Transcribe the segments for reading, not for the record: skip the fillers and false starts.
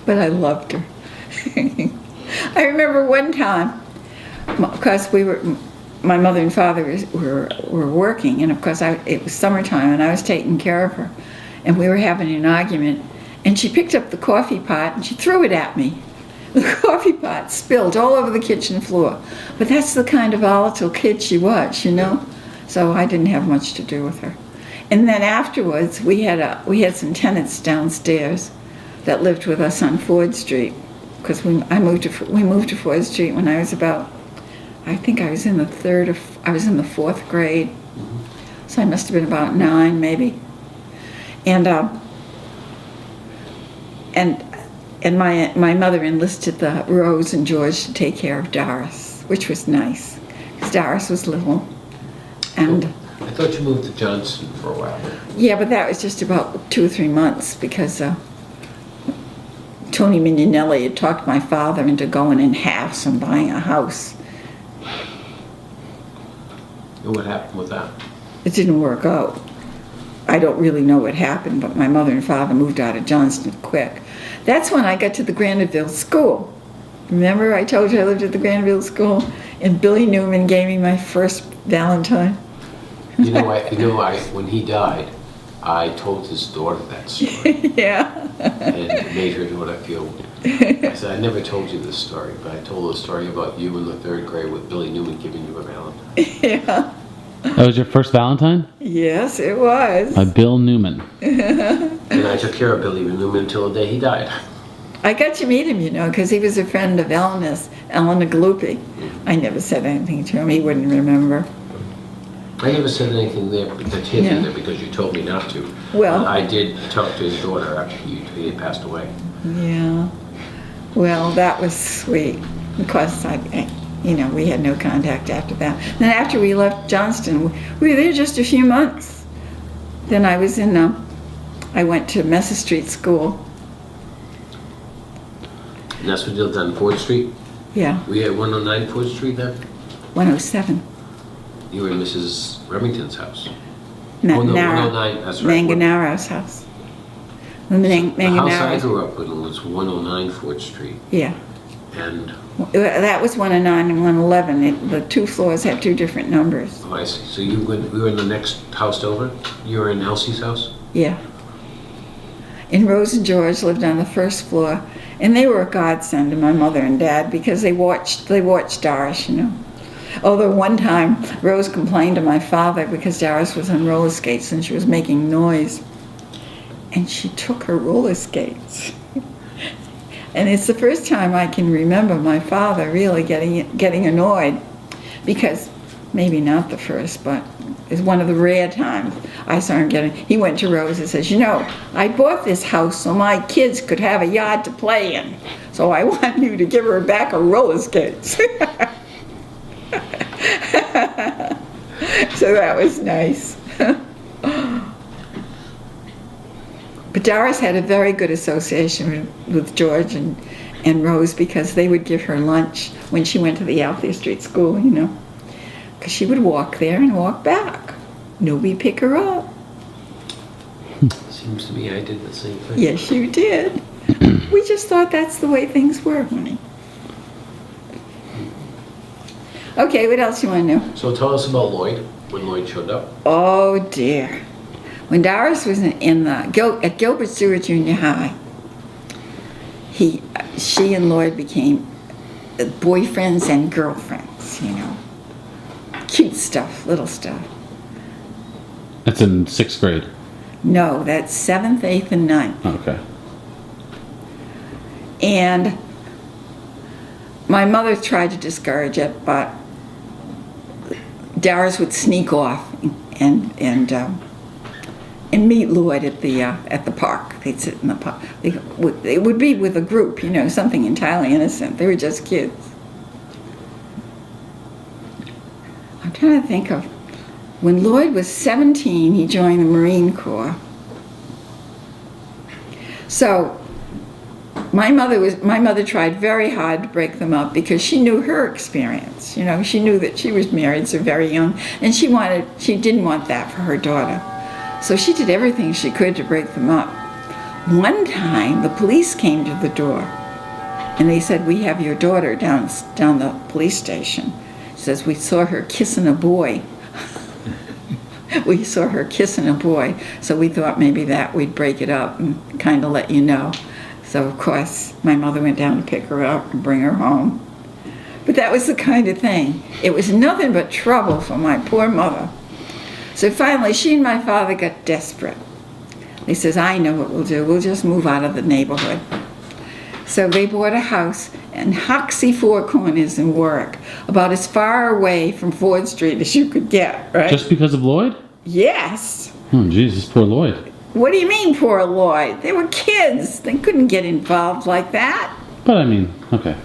but I loved her. I remember one time, because my mother and father were working, and of course it was summertime, and I was taking care of her, and we were having an argument, and she picked up the coffee pot and she threw it at me. The coffee pot spilled all over the kitchen floor, but that's the kind of volatile kid she was, you know. So I didn't have much to do with her. And then afterwards, we had some tenants downstairs that lived with us on Ford Street, because we moved to Ford Street when I was about, I think I was in the fourth grade, so I must have been about 9 maybe. And my mother enlisted the Rose and George to take care of Doris, which was nice, because Doris was little. And I thought you moved to Johnston for a while. Yeah, but that was just about 2 or 3 months, because Tony Mignonelli had talked my father into going in halves and buying a house. And what happened with that? It didn't work out. I don't really know what happened, but my mother and father moved out of Johnston quick. That's when I got to the Carnevale school. Remember I told you I lived at the Carnevale school? And Billy Newman gave me my first Valentine. You know, when he died, I told his daughter that story. Yeah. And it made her daughter feel. I said, I never told you this story, but I told the story about you in the 3rd grade with Billy Newman giving you a Valentine. Yeah. That was your first Valentine? Yes, it was. By Bill Newman. And I took care of Billy Newman until the day he died. I got to meet him, you know, because he was a friend of Eleanor's, Eleanor Galuppi. I never said anything to him. He wouldn't remember. I never said anything there that hit me there because you told me not to. Well, I did talk to his daughter after he had passed away. Yeah. Well, that was sweet. Of course, we had no contact after that. Then after we left Johnston, we were there just a few months. Then I went to Messer Street School. And that's what you lived on 4th Street? Yeah. We had 109 4th Street then? 107. You were in Mrs. Remington's house. No, 109, that's right. Manganaro's house. The house I grew up in was 109 4th Street. Yeah. And that was 109 and 111. The 2 floors had 2 different numbers. oh, I see. So we were in the next house over? You were in Elsie's house? Yeah. And Rose and George lived on the 1st floor, and they were a godsend to my mother and dad because they watched Doris, you know. Although one time Rose complained to my father because Doris was on roller skates and she was making noise, and she took her roller skates. And it's the first time I can remember my father really getting annoyed, because maybe not the first, but it's one of the rare times I saw him getting. He went to Rose and says, "You know, I bought this house so my kids could have a yard to play in. So I want you to give her back her roller skates." So that was nice. But Doris had a very good association with George and Rose, because they would give her lunch when she went to the Althea Street School, you know. Because she would walk there and walk back. Nobody pick her up. Seems to me I did the same thing. Yes, you did. We just thought that's the way things were, honey. Okay, what else you want to know? So tell us about Lloyd, when Lloyd showed up. Oh, dear. When Doris was at Gilbert Stewart Junior High, she and Lloyd became boyfriends and girlfriends, you know. Cute stuff, little stuff. That's in 6th grade. No, that's 7th, 8th, and 9th. Okay. And my mother tried to discourage it, but Doris would sneak off and meet Lloyd at the park. They'd sit in the park. They would be with a group, you know, something entirely innocent. They were just kids. I'm trying to think of when Lloyd was 17. He joined the Marine Corps. So my mother tried very hard to break them up because she knew her experience. You know, she knew that she was married so very young, and she didn't want that for her daughter. So she did everything she could to break them up. one time the police came to the door and they said, "We have your daughter down the police station." It says, "We saw her kissing a boy." We saw her kissing a boy, so we thought maybe that we'd break it up and kind of let you know. So of course my mother went down to pick her up and bring her home. But that was the kind of thing. It was nothing but trouble for my poor mother. So finally she and my father got desperate. They says, "I know what we'll do. We'll just move out of the neighborhood." So they bought a house in Hoxie Four Corners in Warwick, about as far away from Ford Street as you could get, right? Just because of Lloyd? Yes. Oh, Jesus, poor Lloyd. What do you mean, poor Lloyd? They were kids. They couldn't get involved like that. But I mean, okay.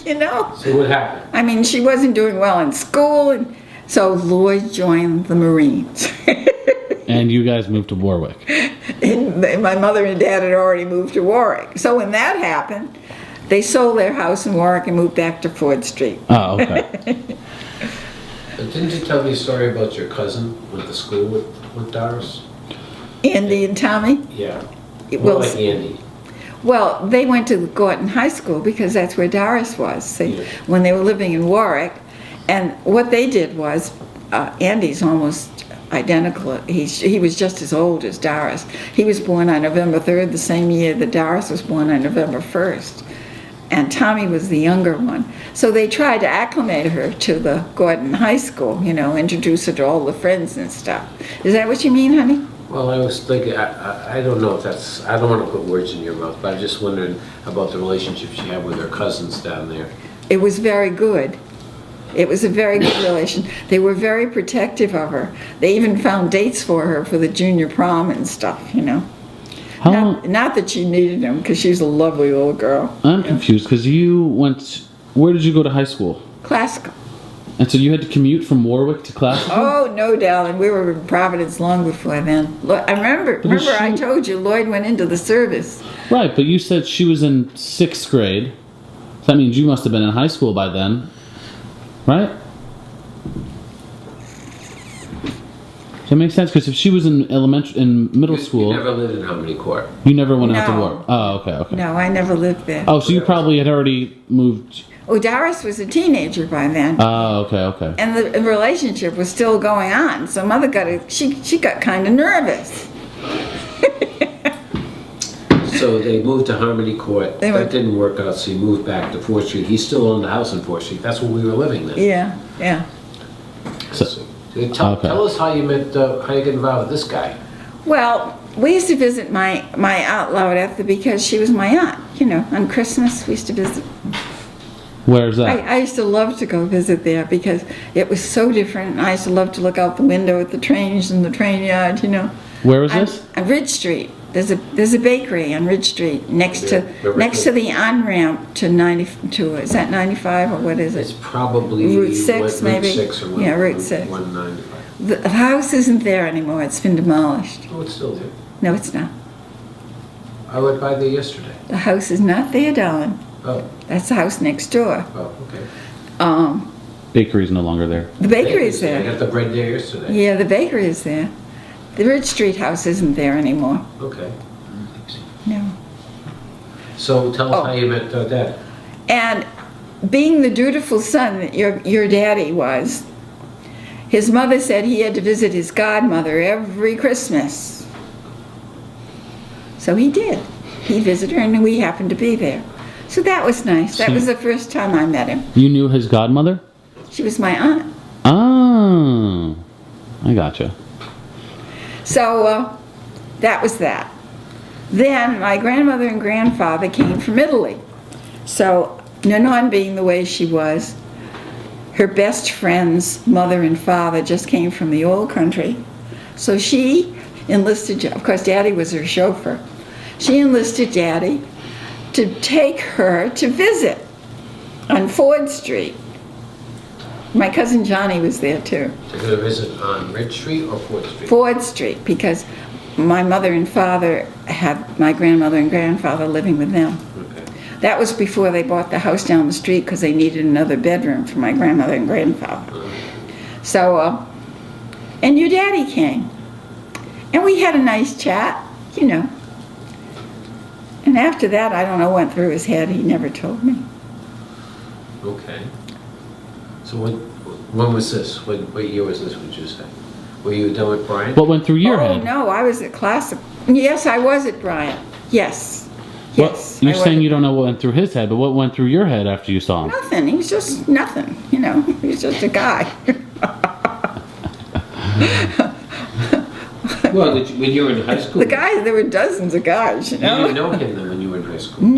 You know? So what happened? I mean, she wasn't doing well in school, and so Lloyd joined the Marines. And you guys moved to Warwick. And my mother and dad had already moved to Warwick. So when that happened, they sold their house in Warwick and moved back to Ford Street. Oh, okay. But didn't you tell me a story about your cousin went to school with Doris? Andy and Tommy? Yeah. It More was- like Andy. Well, they went to Gorton High School because that's where Doris was, see, Yeah. when they were living in Warwick. And what they did was, Andy's almost identical. He was just as old as Doris. He was born on November 3rd, the same year that Doris was born on November 1st. And Tommy was the younger one. So they tried to acclimate her to the Gorton High School, you know, introduce her to all the friends and stuff. Is that what you mean, honey? Well, I was thinking, I don't know if that's, I don't want to put words in your mouth, but I'm just wondering about the relationship she had with her cousins down there. It was very good. It was a very good relation. They were very protective of her. They even found dates for her for the junior prom and stuff, you know. How long? Not that she needed them, because she's a lovely little girl. I'm confused because you went. Where did you go to high school? Classical. And so you had to commute from Warwick to Classical? Oh, no, darling. We were in Providence long before then. Look, I remember I told you Lloyd went into the service. Right, but you said she was in 6th grade. So that means you must have been in high school by then. Right? Does that make sense? Because if she was in middle school, You never lived in Harmony Court. you never went out to No. work. Oh, okay. No, I never lived there. Oh, so you probably had already moved. Oh, Doris was a teenager by then. Oh, okay. And the relationship was still going on. So mother she got kind of nervous. So they moved to Harmony Court. They That went- didn't work out, so he moved back to 4th Street. He still owned the house in 4th Street. That's where we were living then. Yeah. So, Tell us how you met, how you got involved with this guy. Well, we used to visit my Aunt Laudetha because she was my aunt. You know, on Christmas we used to visit. where's that? I used to love to go visit there because it was so different. I used to love to look out the window at the trains in the train yard, you know. Where is this? On Ridge Street. There's a bakery on Ridge Street next to the on-ramp to is that 95 or what is It's it? probably Route 6 maybe? Route 6 or Yeah, Route 6. 195. The house isn't there anymore. It's been demolished. Oh, it's still there. No, it's not. I went by there yesterday. The house is not there, darling. Oh, That's the house next door. okay. Bakery's no longer there. The bakery is I there. got the bread there yesterday. Yeah, the bakery is there. The Ridge Street house isn't there anymore. Okay. No. So tell us Oh. how you met Dad. And being the dutiful son that your daddy was, his mother said he had to visit his godmother every Christmas. So he did. He visited her and we happened to be there. So that was nice. That was the first time I met him. You knew his godmother? She was my aunt. Oh, I gotcha. So that was that. Then my grandmother and grandfather came from Italy. So Nanon being the way she was, her best friend's mother and father just came from the old country. So she enlisted, of course Daddy was her chauffeur. She enlisted Daddy to take her to visit on Ford Street. My cousin Johnny was there too. To go to visit on Ridge Street or 4th Street? Ford Street, because my mother and father had my grandmother and grandfather living with them. Okay. That was before they bought the house down the street because they needed another bedroom for my grandmother and grandfather. So, and your daddy came. And we had a nice chat, you know. And after that, I don't know what went through his head. He never told me. Okay. So when was this? What year was this, would you say? Were you done with Brian? What went through your Oh, head? no, I was at classic. Yes, I was at Bryant. Yes. What, Yes. you're I was saying at- you don't know what went through his head, but what went through your head after you saw him? Nothing. He was just nothing, you know. He was just a guy. Well, when you were in high school, The guys, there were dozens of guys, you you didn't know. know him then when you were in high school.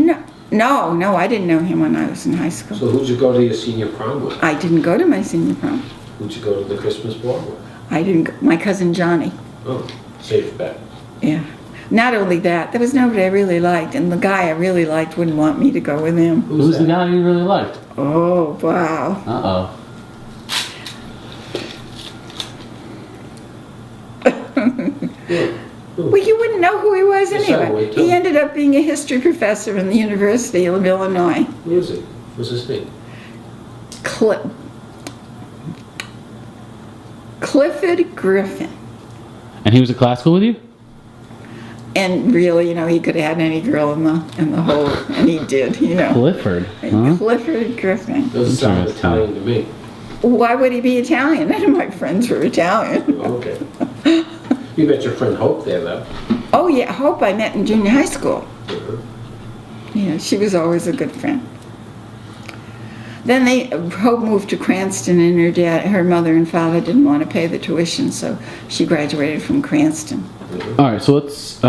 No, I didn't know him when I was in high school. So who'd you go to your senior prom with? I didn't go to my senior prom. Who'd you go to the Christmas ball with? I didn't go, my cousin Johnny. Oh, safe bet. Yeah. Not only that, there was nobody I really liked, and the guy I really liked wouldn't want me to go with him. Who's the guy you really liked? Oh, wow. Uh-oh. Well, you wouldn't know who he was Yes, I anyway. would, too. He ended up being a history professor in the University of Illinois. Who is it? What's his name? Clifford Griffin. And he was at classical with you? And really, you know, he could have had any girl in the whole, and he did, you know. Clifford. Huh? Clifford Griffin. Doesn't sound Interesting. Italian to me. Why would he be Italian? None of my friends were Italian. Okay. You met your friend Hope there, though. Oh yeah, Hope I met in junior high school. Yeah, she was always a good friend. Then Hope moved to Cranston, and her mother and father didn't want to pay the tuition, so she graduated from Cranston. All right, so let's